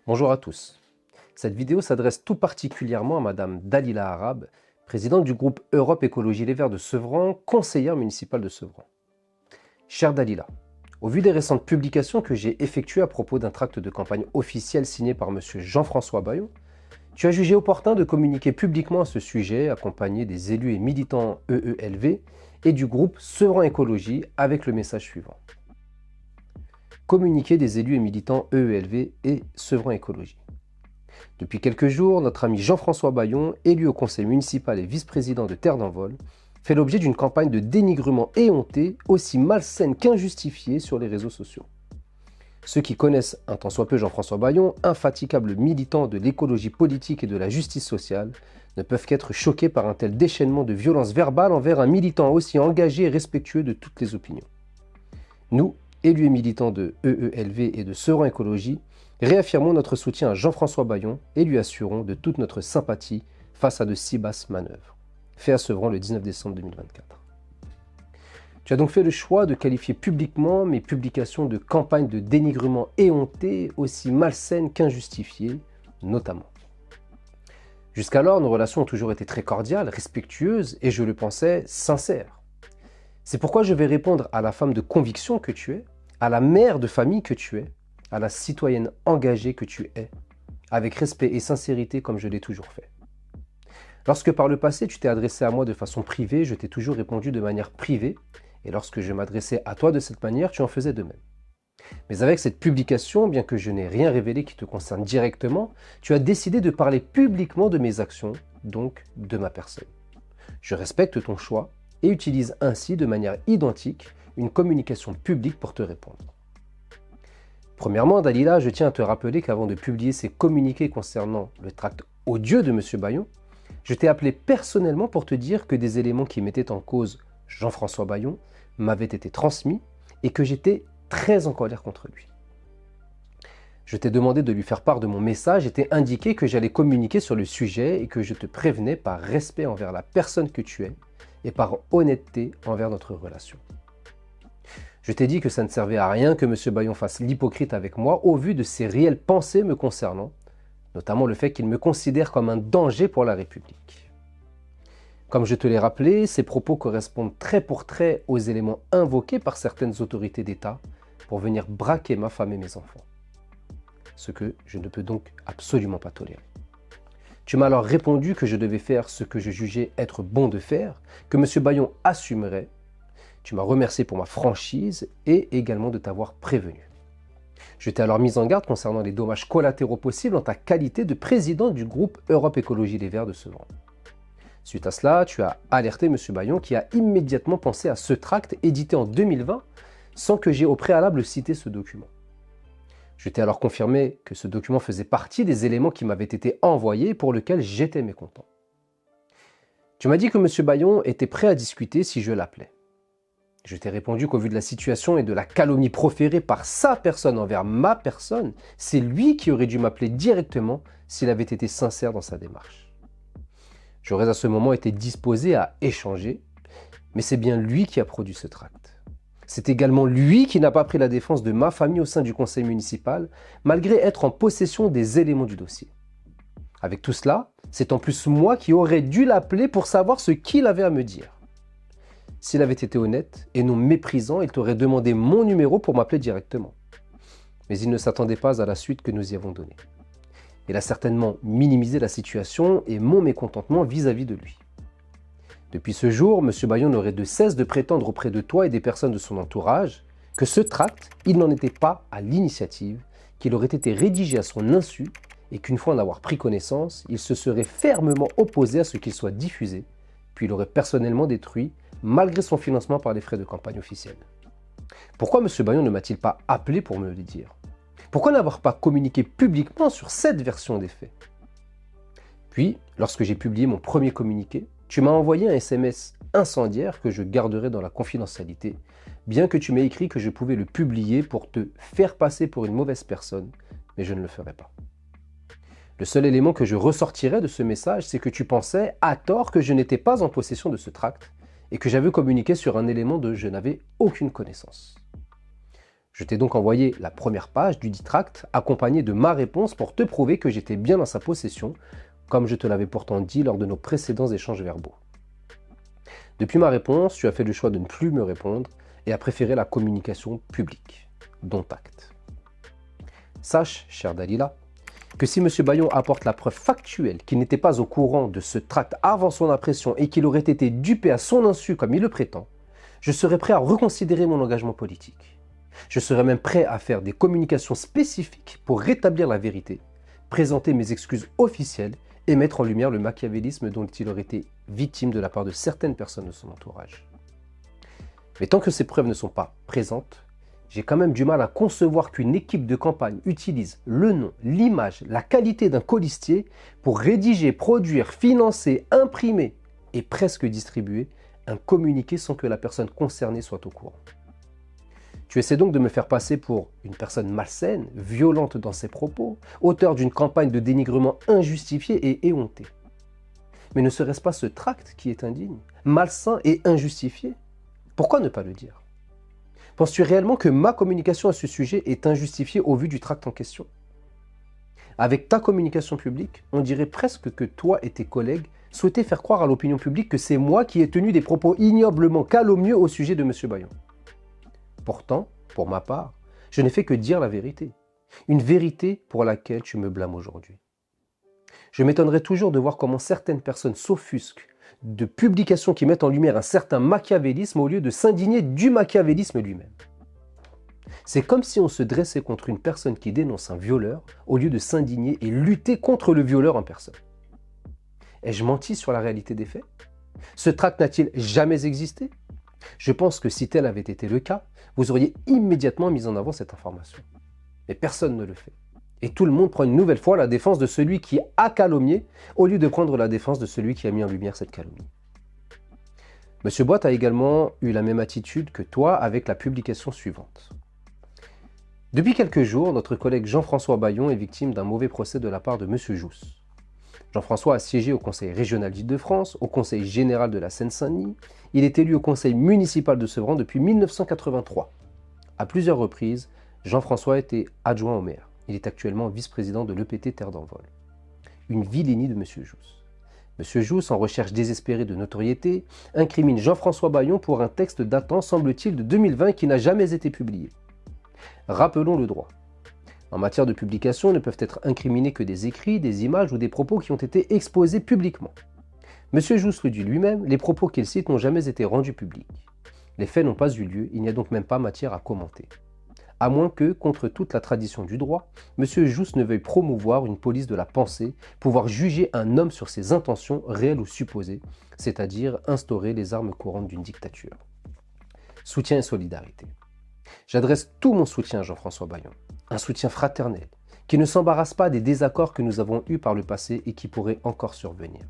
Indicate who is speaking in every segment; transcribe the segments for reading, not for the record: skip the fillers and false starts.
Speaker 1: Bonjour à tous. Cette vidéo s'adresse tout particulièrement à Madame Dalila Arabe, présidente du groupe Europe Écologie Les Verts de Sevran, conseillère municipale de Sevran. Chère Dalila, au vu des récentes publications que j'ai effectuées à propos d'un tract de campagne officiel signé par Monsieur Jean-François Bayon, tu as jugé opportun de communiquer publiquement à ce sujet, accompagné des élus et militants EELV et du groupe Sevran Écologie avec le message suivant. Communiqué des élus et militants EELV et Sevran Écologie. Depuis quelques jours, notre ami Jean-François Bayon, élu au conseil municipal et vice-président de Terre d'Envol, fait l'objet d'une campagne de dénigrement éhontée, aussi malsaine qu'injustifiée sur les réseaux sociaux. Ceux qui connaissent un tant soit peu Jean-François Bayon, infatigable militant de l'écologie politique et de la justice sociale, ne peuvent qu'être choqués par un tel déchaînement de violence verbale envers un militant aussi engagé et respectueux de toutes les opinions. Nous, élus et militants de EELV et de Sevran Écologie, réaffirmons notre soutien à Jean-François Bayon et lui assurons de toute notre sympathie face à de si basses manœuvres. Fait à Sevran le 19 décembre 2024. Tu as donc fait le choix de qualifier publiquement mes publications de campagne de dénigrement éhontée, aussi malsaines qu'injustifiées, notamment. Jusqu'alors, nos relations ont toujours été très cordiales, respectueuses et, je le pensais, sincères. C'est pourquoi je vais répondre à la femme de conviction que tu es, à la mère de famille que tu es, à la citoyenne engagée que tu es, avec respect et sincérité comme je l'ai toujours fait. Lorsque par le passé tu t'es adressé à moi de façon privée, je t'ai toujours répondu de manière privée, et lorsque je m'adressais à toi de cette manière, tu en faisais de même. Mais avec cette publication, bien que je n'ai rien révélé qui te concerne directement, tu as décidé de parler publiquement de mes actions, donc de ma personne. Je respecte ton choix et utilise ainsi de manière identique une communication publique pour te répondre. Premièrement, Dalila, je tiens à te rappeler qu'avant de publier ces communiqués concernant le tract odieux de M. Bayon, je t'ai appelé personnellement pour te dire que des éléments qui mettaient en cause Jean-François Bayon m'avaient été transmis et que j'étais très en colère contre lui. Je t'ai demandé de lui faire part de mon message et t'ai indiqué que j'allais communiquer sur le sujet et que je te prévenais par respect envers la personne que tu es et par honnêteté envers notre relation. Je t'ai dit que ça ne servait à rien que M. Bayon fasse l'hypocrite avec moi au vu de ses réelles pensées me concernant, notamment le fait qu'il me considère comme un danger pour la République. Comme je te l'ai rappelé, ces propos correspondent trait pour trait aux éléments invoqués par certaines autorités d'État pour venir braquer ma femme et mes enfants. Ce que je ne peux donc absolument pas tolérer. Tu m'as alors répondu que je devais faire ce que je jugeais être bon de faire, que M. Bayon assumerait. Tu m'as remercié pour ma franchise et également de t'avoir prévenu. Je t'ai alors mis en garde concernant les dommages collatéraux possibles en ta qualité de président du groupe Europe Écologie Les Verts de Sevran. Suite à cela, tu as alerté M. Bayon qui a immédiatement pensé à ce tract édité en 2020 sans que j'aie au préalable cité ce document. Je t'ai alors confirmé que ce document faisait partie des éléments qui m'avaient été envoyés et pour lesquels j'étais mécontent. Tu m'as dit que M. Bayon était prêt à discuter si je l'appelais. Je t'ai répondu qu'au vu de la situation et de la calomnie proférée par sa personne envers ma personne, c'est lui qui aurait dû m'appeler directement s'il avait été sincère dans sa démarche. J'aurais à ce moment été disposé à échanger, mais c'est bien lui qui a produit ce tract. C'est également lui qui n'a pas pris la défense de ma famille au sein du conseil municipal, malgré être en possession des éléments du dossier. Avec tout cela, c'est en plus moi qui aurais dû l'appeler pour savoir ce qu'il avait à me dire. S'il avait été honnête et non méprisant, il t'aurait demandé mon numéro pour m'appeler directement. Mais il ne s'attendait pas à la suite que nous y avons donnée. Il a certainement minimisé la situation et mon mécontentement vis-à-vis de lui. Depuis ce jour, M. Bayon n'aurait de cesse de prétendre auprès de toi et des personnes de son entourage que ce tract, il n'en était pas à l'initiative, qu'il aurait été rédigé à son insu et qu'une fois en avoir pris connaissance, il se serait fermement opposé à ce qu'il soit diffusé, puis il aurait personnellement détruit malgré son financement par les frais de campagne officiels. Pourquoi M. Bayon ne m'a-t-il pas appelé pour me le dire? Pourquoi n'avoir pas communiqué publiquement sur cette version des faits? Puis, lorsque j'ai publié mon premier communiqué, tu m'as envoyé un SMS incendiaire que je garderai dans la confidentialité, bien que tu m'aies écrit que je pouvais le publier pour te faire passer pour une mauvaise personne, mais je ne le ferai pas. Le seul élément que je ressortirais de ce message, c'est que tu pensais, à tort, que je n'étais pas en possession de ce tract, et que j'avais communiqué sur un élément dont je n'avais aucune connaissance. Je t'ai donc envoyé la première page du dit tract, accompagnée de ma réponse pour te prouver que j'étais bien dans sa possession, comme je te l'avais pourtant dit lors de nos précédents échanges verbaux. Depuis ma réponse, tu as fait le choix de ne plus me répondre et as préféré la communication publique, dont acte. Sache, chère Dalila, que si M. Bayon apporte la preuve factuelle qu'il n'était pas au courant de ce tract avant son impression et qu'il aurait été dupé à son insu comme il le prétend, je serais prêt à reconsidérer mon engagement politique. Je serais même prêt à faire des communications spécifiques pour rétablir la vérité, présenter mes excuses officielles et mettre en lumière le machiavélisme dont il aurait été victime de la part de certaines personnes de son entourage. Mais tant que ces preuves ne sont pas présentes, j'ai quand même du mal à concevoir qu'une équipe de campagne utilise le nom, l'image, la qualité d'un colistier pour rédiger, produire, financer, imprimer et presque distribuer un communiqué sans que la personne concernée soit au courant. Tu essaies donc de me faire passer pour une personne malsaine, violente dans ses propos, auteur d'une campagne de dénigrement injustifiée et éhontée. Mais ne serait-ce pas ce tract qui est indigne, malsain et injustifié? Pourquoi ne pas le dire? Penses-tu réellement que ma communication à ce sujet est injustifiée au vu du tract en question? Avec ta communication publique, on dirait presque que toi et tes collègues souhaitaient faire croire à l'opinion publique que c'est moi qui ai tenu des propos ignoblement calomnieux au sujet de M. Bayon. Pourtant, pour ma part, je n'ai fait que dire la vérité. Une vérité pour laquelle tu me blâmes aujourd'hui. Je m'étonnerais toujours de voir comment certaines personnes s'offusquent de publications qui mettent en lumière un certain machiavélisme au lieu de s'indigner du machiavélisme lui-même. C'est comme si on se dressait contre une personne qui dénonce un violeur au lieu de s'indigner et lutter contre le violeur en personne. Ai-je menti sur la réalité des faits? Ce tract n'a-t-il jamais existé? Je pense que si tel avait été le cas, vous auriez immédiatement mis en avant cette information. Mais personne ne le fait. Et tout le monde prend une nouvelle fois la défense de celui qui a calomnié, au lieu de prendre la défense de celui qui a mis en lumière cette calomnie. Monsieur Boite a également eu la même attitude que toi avec la publication suivante. Depuis quelques jours, notre collègue Jean-François Bayon est victime d'un mauvais procès de la part de Monsieur Jousse. Jean-François a siégé au Conseil régional d'Île-de-France, au Conseil général de la Seine-Saint-Denis. Il est élu au Conseil municipal de Sevran depuis 1983. À plusieurs reprises, Jean-François a été adjoint au maire. Il est actuellement vice-président de l'EPT Terre d'Envol. Une vilainie de M. Jousse. M. Jousse, en recherche désespérée de notoriété, incrimine Jean-François Bayon pour un texte datant, semble-t-il, de 2020 qui n'a jamais été publié. Rappelons le droit. En matière de publication, ne peuvent être incriminés que des écrits, des images ou des propos qui ont été exposés publiquement. M. Jousse le dit lui-même, les propos qu'il cite n'ont jamais été rendus publics. Les faits n'ont pas eu lieu, il n'y a donc même pas matière à commenter. À moins que, contre toute la tradition du droit, M. Jousse ne veuille promouvoir une police de la pensée, pouvoir juger un homme sur ses intentions réelles ou supposées, c'est-à-dire instaurer les armes courantes d'une dictature. Soutien et solidarité. J'adresse tout mon soutien à Jean-François Bayon, un soutien fraternel, qui ne s'embarrasse pas des désaccords que nous avons eus par le passé et qui pourraient encore survenir.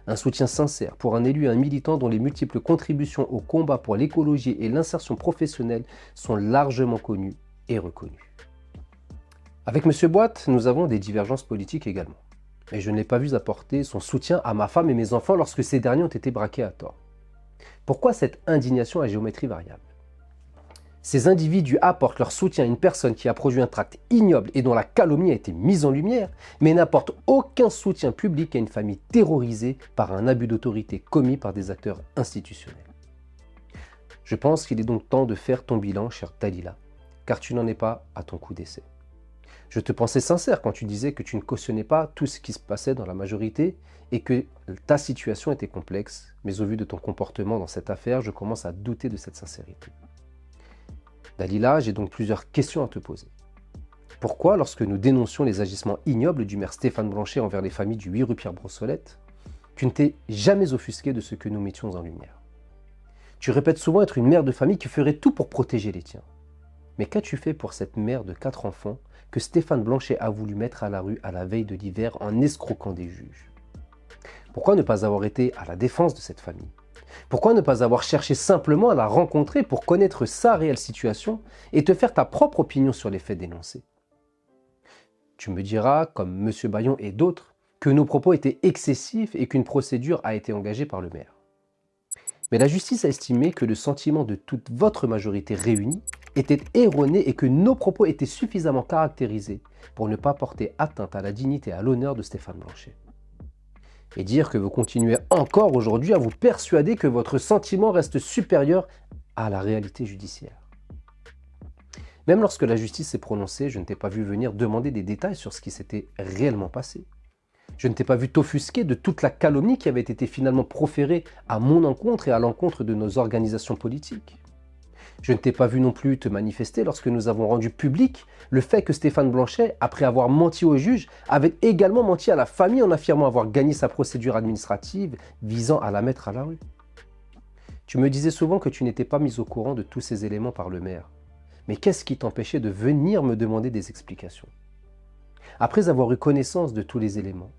Speaker 1: Un soutien sincère pour un élu et un militant dont les multiples contributions au combat pour l'écologie et l'insertion professionnelle sont largement connues et reconnues. Avec M. Boite, nous avons des divergences politiques également. Mais je ne l'ai pas vu apporter son soutien à ma femme et mes enfants lorsque ces derniers ont été braqués à tort. Pourquoi cette indignation à géométrie variable? Ces individus apportent leur soutien à une personne qui a produit un tract ignoble et dont la calomnie a été mise en lumière, mais n'apportent aucun soutien public à une famille terrorisée par un abus d'autorité commis par des acteurs institutionnels. Je pense qu'il est donc temps de faire ton bilan, chère Dalila, car tu n'en es pas à ton coup d'essai. Je te pensais sincère quand tu disais que tu ne cautionnais pas tout ce qui se passait dans la majorité et que ta situation était complexe, mais au vu de ton comportement dans cette affaire, je commence à douter de cette sincérité. Dalila, j'ai donc plusieurs questions à te poser. Pourquoi, lorsque nous dénoncions les agissements ignobles du maire Stéphane Blanchet envers les familles du 8 rue Pierre-Brossolette, tu ne t'es jamais offusqué de ce que nous mettions en lumière? Tu répètes souvent être une mère de famille qui ferait tout pour protéger les tiens. Mais qu'as-tu fait pour cette mère de 4 enfants que Stéphane Blanchet a voulu mettre à la rue à la veille de l'hiver en escroquant des juges? Pourquoi ne pas avoir été à la défense de cette famille? Pourquoi ne pas avoir cherché simplement à la rencontrer pour connaître sa réelle situation et te faire ta propre opinion sur les faits dénoncés? Tu me diras, comme M. Bayon et d'autres, que nos propos étaient excessifs et qu'une procédure a été engagée par le maire. Mais la justice a estimé que le sentiment de toute votre majorité réunie était erronée et que nos propos étaient suffisamment caractérisés pour ne pas porter atteinte à la dignité et à l'honneur de Stéphane Blanchet. Et dire que vous continuez encore aujourd'hui à vous persuader que votre sentiment reste supérieur à la réalité judiciaire. Même lorsque la justice s'est prononcée, je ne t'ai pas vu venir demander des détails sur ce qui s'était réellement passé. Je ne t'ai pas vu t'offusquer de toute la calomnie qui avait été finalement proférée à mon encontre et à l'encontre de nos organisations politiques. Je ne t'ai pas vu non plus te manifester lorsque nous avons rendu public le fait que Stéphane Blanchet, après avoir menti au juge, avait également menti à la famille en affirmant avoir gagné sa procédure administrative visant à la mettre à la rue. Tu me disais souvent que tu n'étais pas mis au courant de tous ces éléments par le maire. Mais qu'est-ce qui t'empêchait de venir me demander des explications? Après avoir eu connaissance de tous les éléments,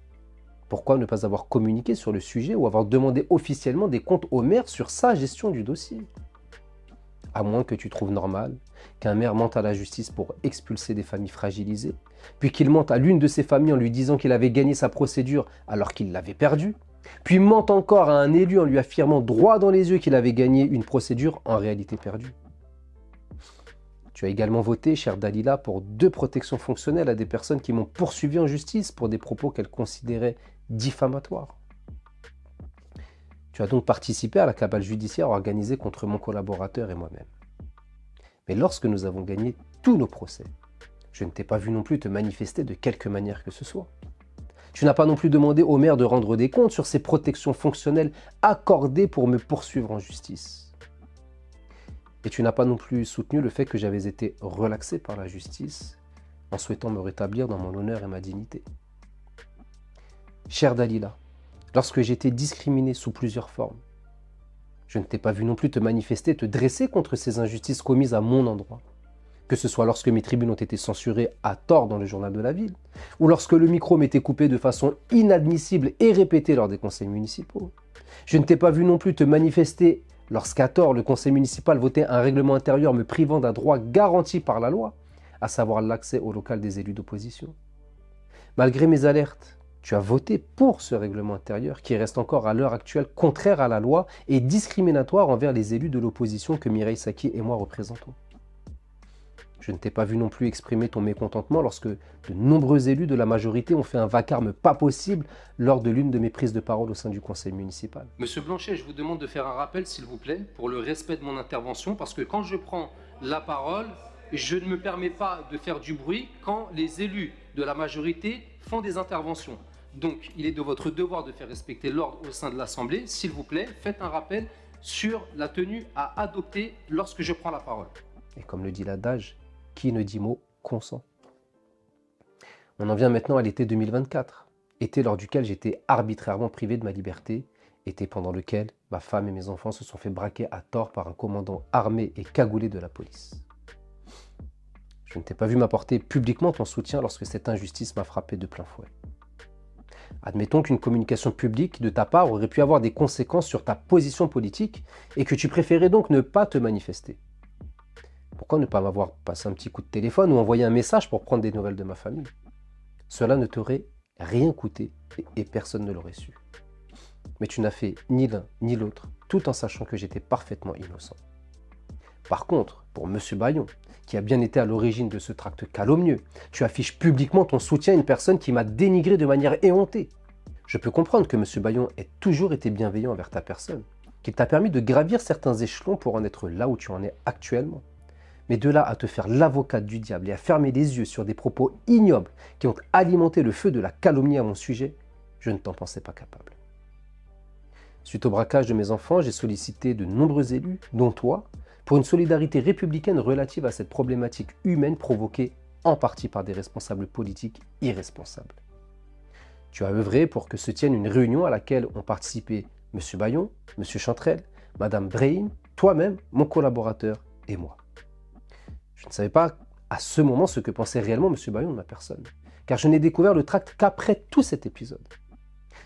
Speaker 1: pourquoi ne pas avoir communiqué sur le sujet ou avoir demandé officiellement des comptes au maire sur sa gestion du dossier? À moins que tu trouves normal qu'un maire mente à la justice pour expulser des familles fragilisées, puis qu'il mente à l'une de ses familles en lui disant qu'il avait gagné sa procédure alors qu'il l'avait perdue, puis mente encore à un élu en lui affirmant droit dans les yeux qu'il avait gagné une procédure en réalité perdue. Tu as également voté, chère Dalila, pour 2 protections fonctionnelles à des personnes qui m'ont poursuivi en justice pour des propos qu'elles considéraient diffamatoires. Tu as donc participé à la cabale judiciaire organisée contre mon collaborateur et moi-même. Mais lorsque nous avons gagné tous nos procès, je ne t'ai pas vu non plus te manifester de quelque manière que ce soit. Tu n'as pas non plus demandé au maire de rendre des comptes sur ces protections fonctionnelles accordées pour me poursuivre en justice. Et tu n'as pas non plus soutenu le fait que j'avais été relaxé par la justice en souhaitant me rétablir dans mon honneur et ma dignité. Chère Dalila, lorsque j'ai été discriminé sous plusieurs formes, je ne t'ai pas vu non plus te manifester, te dresser contre ces injustices commises à mon endroit. Que ce soit lorsque mes tribunes ont été censurées à tort dans le journal de la ville, ou lorsque le micro m'était coupé de façon inadmissible et répétée lors des conseils municipaux. Je ne t'ai pas vu non plus te manifester lorsqu'à tort, le conseil municipal votait un règlement intérieur me privant d'un droit garanti par la loi, à savoir l'accès au local des élus d'opposition. Malgré mes alertes, tu as voté pour ce règlement intérieur qui reste encore à l'heure actuelle contraire à la loi et discriminatoire envers les élus de l'opposition que Mireille Saki et moi représentons. Je ne t'ai pas vu non plus exprimer ton mécontentement lorsque de nombreux élus de la majorité ont fait un vacarme pas possible lors de l'une de mes prises de parole au sein du conseil municipal.
Speaker 2: Monsieur Blanchet, je vous demande de faire un rappel, s'il vous plaît, pour le respect de mon intervention, parce que quand je prends la parole, je ne me permets pas de faire du bruit quand les élus de la majorité font des interventions. Donc, il est de votre devoir de faire respecter l'ordre au sein de l'Assemblée. S'il vous plaît, faites un rappel sur la tenue à adopter lorsque je prends la parole.
Speaker 1: Et comme le dit l'adage, qui ne dit mot consent. On en vient maintenant à l'été 2024, été lors duquel j'étais arbitrairement privé de ma liberté, été pendant lequel ma femme et mes enfants se sont fait braquer à tort par un commandant armé et cagoulé de la police. Je ne t'ai pas vu m'apporter publiquement ton soutien lorsque cette injustice m'a frappé de plein fouet. Admettons qu'une communication publique de ta part aurait pu avoir des conséquences sur ta position politique et que tu préférais donc ne pas te manifester. Pourquoi ne pas m'avoir passé un petit coup de téléphone ou envoyé un message pour prendre des nouvelles de ma famille? Cela ne t'aurait rien coûté et personne ne l'aurait su. Mais tu n'as fait ni l'un ni l'autre, tout en sachant que j'étais parfaitement innocent. Par contre, pour M. Bayon, qui a bien été à l'origine de ce tract calomnieux, tu affiches publiquement ton soutien à une personne qui m'a dénigré de manière éhontée. Je peux comprendre que M. Bayon ait toujours été bienveillant envers ta personne, qu'il t'a permis de gravir certains échelons pour en être là où tu en es actuellement. Mais de là à te faire l'avocat du diable et à fermer les yeux sur des propos ignobles qui ont alimenté le feu de la calomnie à mon sujet, je ne t'en pensais pas capable. Suite au braquage de mes enfants, j'ai sollicité de nombreux élus, dont toi, pour une solidarité républicaine relative à cette problématique humaine provoquée en partie par des responsables politiques irresponsables. Tu as œuvré pour que se tienne une réunion à laquelle ont participé M. Bayon, M. Chantrel, Mme Brehim, toi-même, mon collaborateur et moi. Je ne savais pas à ce moment ce que pensait réellement M. Bayon de ma personne, car je n'ai découvert le tract qu'après tout cet épisode.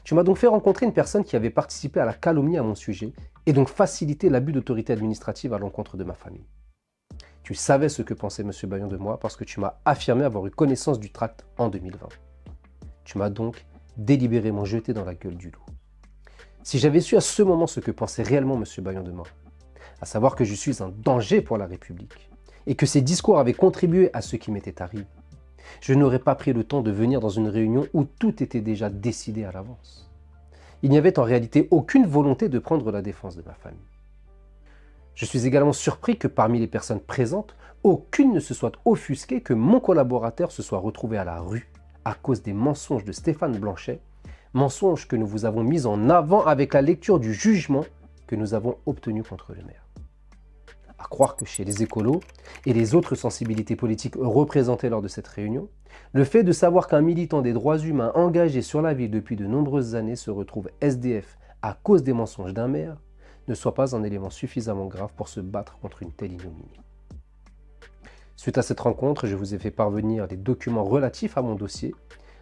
Speaker 1: Tu m'as donc fait rencontrer une personne qui avait participé à la calomnie à mon sujet et donc facilité l'abus d'autorité administrative à l'encontre de ma famille. Tu savais ce que pensait M. Bayon de moi parce que tu m'as affirmé avoir eu connaissance du tract en 2020. Tu m'as donc délibérément jeté dans la gueule du loup. Si j'avais su à ce moment ce que pensait réellement M. Bayon de moi, à savoir que je suis un danger pour la République, et que ces discours avaient contribué à ce qui m'était arrivé, je n'aurais pas pris le temps de venir dans une réunion où tout était déjà décidé à l'avance. Il n'y avait en réalité aucune volonté de prendre la défense de ma famille. Je suis également surpris que parmi les personnes présentes, aucune ne se soit offusquée que mon collaborateur se soit retrouvé à la rue à cause des mensonges de Stéphane Blanchet, mensonges que nous vous avons mis en avant avec la lecture du jugement que nous avons obtenu contre le maire. À croire que chez les écolos et les autres sensibilités politiques représentées lors de cette réunion, le fait de savoir qu'un militant des droits humains engagé sur la ville depuis de nombreuses années se retrouve SDF à cause des mensonges d'un maire ne soit pas un élément suffisamment grave pour se battre contre une telle ignominie. Suite à cette rencontre, je vous ai fait parvenir les documents relatifs à mon dossier,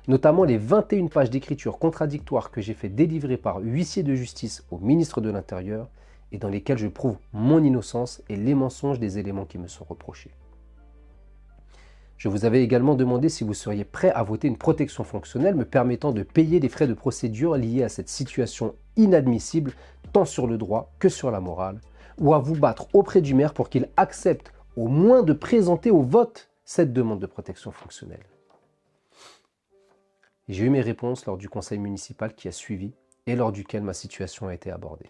Speaker 1: notamment les 21 pages d'écriture contradictoire que j'ai fait délivrer par huissier de justice au ministre de l'Intérieur et dans lesquels je prouve mon innocence et les mensonges des éléments qui me sont reprochés. Je vous avais également demandé si vous seriez prêt à voter une protection fonctionnelle me permettant de payer les frais de procédure liés à cette situation inadmissible tant sur le droit que sur la morale, ou à vous battre auprès du maire pour qu'il accepte au moins de présenter au vote cette demande de protection fonctionnelle. J'ai eu mes réponses lors du conseil municipal qui a suivi et lors duquel ma situation a été abordée.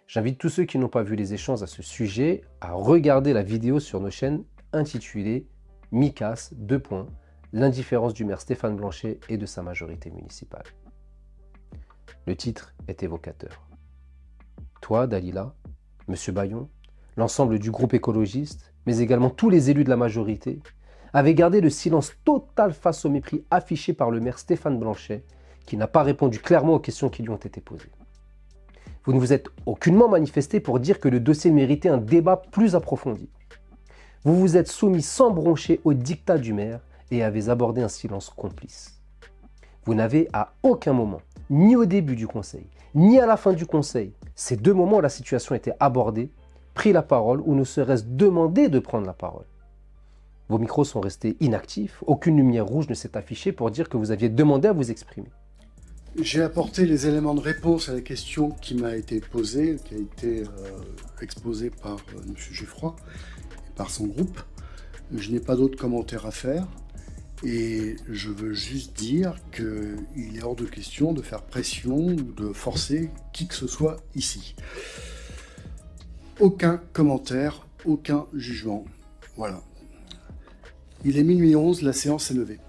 Speaker 1: J'invite tous ceux qui n'ont pas vu les échanges à ce sujet à regarder la vidéo sur nos chaînes intitulée Micas, l'indifférence du maire Stéphane Blanchet et de sa majorité municipale. Le titre est évocateur. Toi, Dalila, Monsieur Bayon, l'ensemble du groupe écologiste, mais également tous les élus de la majorité, avaient gardé le silence total face au mépris affiché par le maire Stéphane Blanchet, qui n'a pas répondu clairement aux questions qui lui ont été posées. Vous ne vous êtes aucunement manifesté pour dire que le dossier méritait un débat plus approfondi. Vous vous êtes soumis sans broncher au diktat du maire et avez abordé un silence complice. Vous n'avez à aucun moment, ni au début du conseil, ni à la fin du conseil, ces deux moments où la situation était abordée, pris la parole ou ne serait-ce demandé de prendre la parole. Vos micros sont restés inactifs, aucune lumière rouge ne s'est affichée pour dire que vous aviez demandé à vous exprimer.
Speaker 3: J'ai apporté les éléments de réponse à la question qui m'a été posée, qui a été exposée par M. Geffroy et par son groupe. Je n'ai pas d'autres commentaires à faire et je veux juste dire qu'il est hors de question de faire pression ou de forcer qui que ce soit ici. Aucun commentaire, aucun jugement. Voilà. Il est minuit 11, la séance est levée.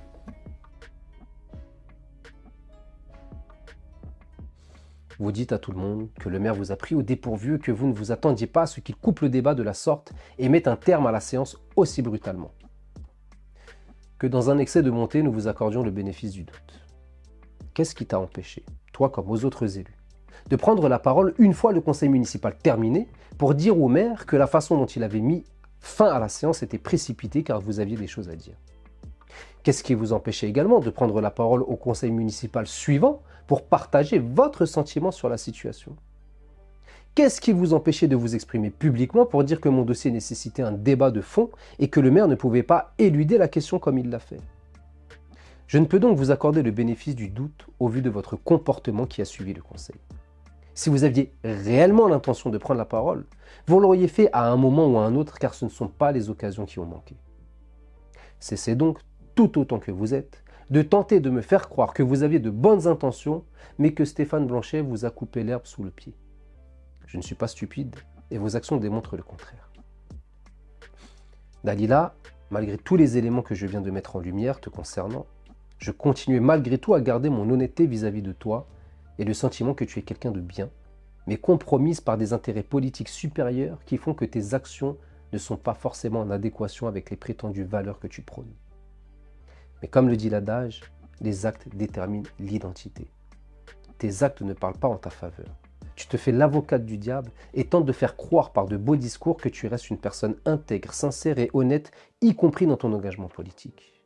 Speaker 1: Vous dites à tout le monde que le maire vous a pris au dépourvu et que vous ne vous attendiez pas à ce qu'il coupe le débat de la sorte et mette un terme à la séance aussi brutalement. Que dans un excès de montée, nous vous accordions le bénéfice du doute. Qu'est-ce qui t'a empêché, toi comme aux autres élus, de prendre la parole une fois le conseil municipal terminé pour dire au maire que la façon dont il avait mis fin à la séance était précipitée car vous aviez des choses à dire? Qu'est-ce qui vous empêchait également de prendre la parole au conseil municipal suivant pour partager votre sentiment sur la situation? Qu'est-ce qui vous empêchait de vous exprimer publiquement pour dire que mon dossier nécessitait un débat de fond et que le maire ne pouvait pas éluder la question comme il l'a fait? Je ne peux donc vous accorder le bénéfice du doute au vu de votre comportement qui a suivi le conseil. Si vous aviez réellement l'intention de prendre la parole, vous l'auriez fait à un moment ou à un autre car ce ne sont pas les occasions qui ont manqué. Cessez donc, tout autant que vous êtes, de tenter de me faire croire que vous aviez de bonnes intentions, mais que Stéphane Blanchet vous a coupé l'herbe sous le pied. Je ne suis pas stupide et vos actions démontrent le contraire. Dalila, malgré tous les éléments que je viens de mettre en lumière te concernant, je continuais malgré tout à garder mon honnêteté vis-à-vis de toi et le sentiment que tu es quelqu'un de bien, mais compromise par des intérêts politiques supérieurs qui font que tes actions ne sont pas forcément en adéquation avec les prétendues valeurs que tu prônes. Mais comme le dit l'adage, les actes déterminent l'identité. Tes actes ne parlent pas en ta faveur. Tu te fais l'avocate du diable et tentes de faire croire par de beaux discours que tu restes une personne intègre, sincère et honnête, y compris dans ton engagement politique.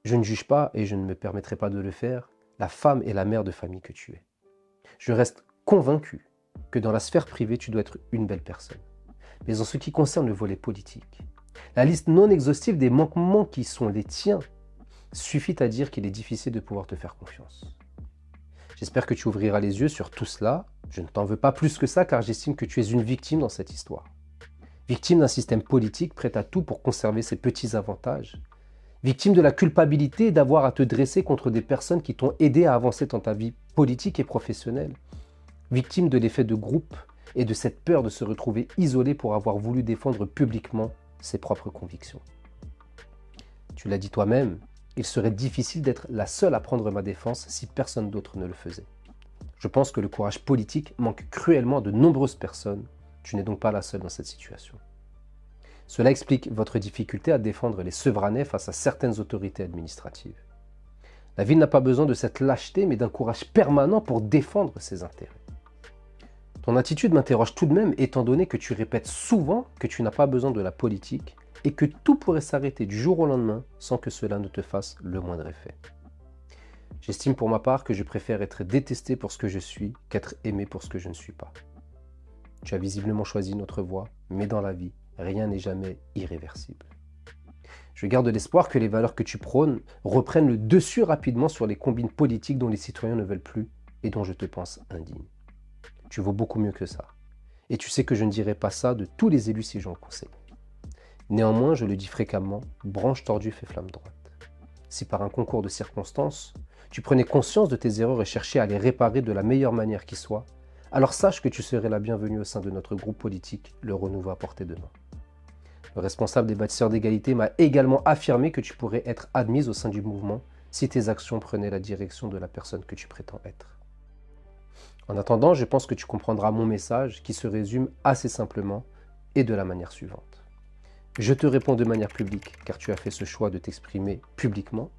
Speaker 1: Je ne juge pas, et je ne me permettrai pas de le faire, la femme et la mère de famille que tu es. Je reste convaincu que dans la sphère privée, tu dois être une belle personne. Mais en ce qui concerne le volet politique, la liste non exhaustive des manquements qui sont les tiens suffit à dire qu'il est difficile de pouvoir te faire confiance. J'espère que tu ouvriras les yeux sur tout cela. Je ne t'en veux pas plus que ça car j'estime que tu es une victime dans cette histoire. victime d'un système politique prêt à tout pour conserver ses petits avantages, victime de la culpabilité d'avoir à te dresser contre des personnes qui t'ont aidé à avancer dans ta vie politique et professionnelle, victime de l'effet de groupe et de cette peur de se retrouver isolé pour avoir voulu défendre publiquement ses propres convictions. Tu l'as dit toi-même, il serait difficile d'être la seule à prendre ma défense si personne d'autre ne le faisait. Je pense que le courage politique manque cruellement à de nombreuses personnes. Tu n'es donc pas la seule dans cette situation. Cela explique votre difficulté à défendre les Sevranais face à certaines autorités administratives. La ville n'a pas besoin de cette lâcheté, mais d'un courage permanent pour défendre ses intérêts. Ton attitude m'interroge tout de même, étant donné que tu répètes souvent que tu n'as pas besoin de la politique et que tout pourrait s'arrêter du jour au lendemain sans que cela ne te fasse le moindre effet. J'estime pour ma part que je préfère être détesté pour ce que je suis qu'être aimé pour ce que je ne suis pas. Tu as visiblement choisi notre voie, mais dans la vie, rien n'est jamais irréversible. Je garde l'espoir que les valeurs que tu prônes reprennent le dessus rapidement sur les combines politiques dont les citoyens ne veulent plus et dont je te pense indigne. Tu vaux beaucoup mieux que ça. Et tu sais que je ne dirai pas ça de tous les élus si j'en conseille. Néanmoins, je le dis fréquemment, branche tordue fait flamme droite. Si par un concours de circonstances, tu prenais conscience de tes erreurs et cherchais à les réparer de la meilleure manière qui soit, alors sache que tu serais la bienvenue au sein de notre groupe politique, le Renouveau à portée de main. Le responsable des bâtisseurs d'égalité m'a également affirmé que tu pourrais être admise au sein du mouvement si tes actions prenaient la direction de la personne que tu prétends être. En attendant, je pense que tu comprendras mon message qui se résume assez simplement et de la manière suivante. Je te réponds de manière publique car tu as fait ce choix de t'exprimer publiquement.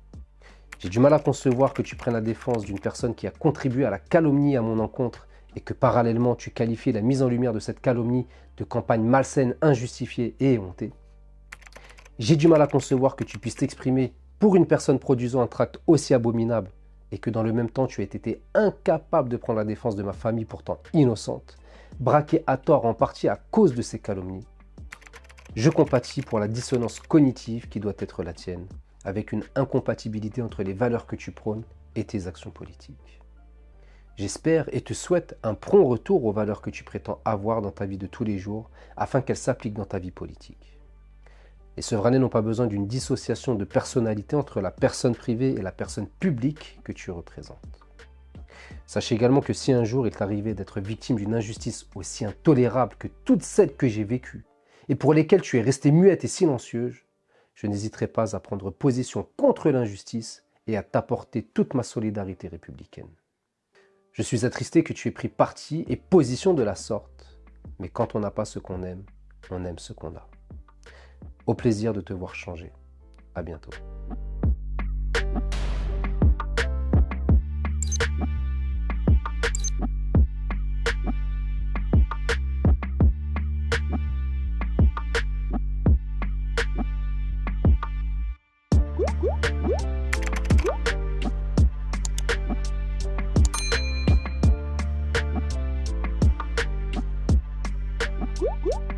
Speaker 1: J'ai du mal à concevoir que tu prennes la défense d'une personne qui a contribué à la calomnie à mon encontre et que parallèlement tu qualifies la mise en lumière de cette calomnie de campagne malsaine, injustifiée et éhontée. J'ai du mal à concevoir que tu puisses t'exprimer pour une personne produisant un tract aussi abominable et que dans le même temps tu aies été incapable de prendre la défense de ma famille pourtant innocente, braquée à tort en partie à cause de ces calomnies. Je compatis pour la dissonance cognitive qui doit être la tienne, avec une incompatibilité entre les valeurs que tu prônes et tes actions politiques. J'espère et te souhaite un prompt retour aux valeurs que tu prétends avoir dans ta vie de tous les jours afin qu'elles s'appliquent dans ta vie politique. Les Sevranais n'ont pas besoin d'une dissociation de personnalité entre la personne privée et la personne publique que tu représentes. Sache également que si un jour il t'arrivait d'être victime d'une injustice aussi intolérable que toutes celles que j'ai vécues et pour lesquelles tu es restée muette et silencieuse, je n'hésiterai pas à prendre position contre l'injustice et à t'apporter toute ma solidarité républicaine. Je suis attristé que tu aies pris parti et position de la sorte, mais quand on n'a pas ce qu'on aime, on aime ce qu'on a. Au plaisir de te voir changer. À bientôt.
Speaker 4: Woo!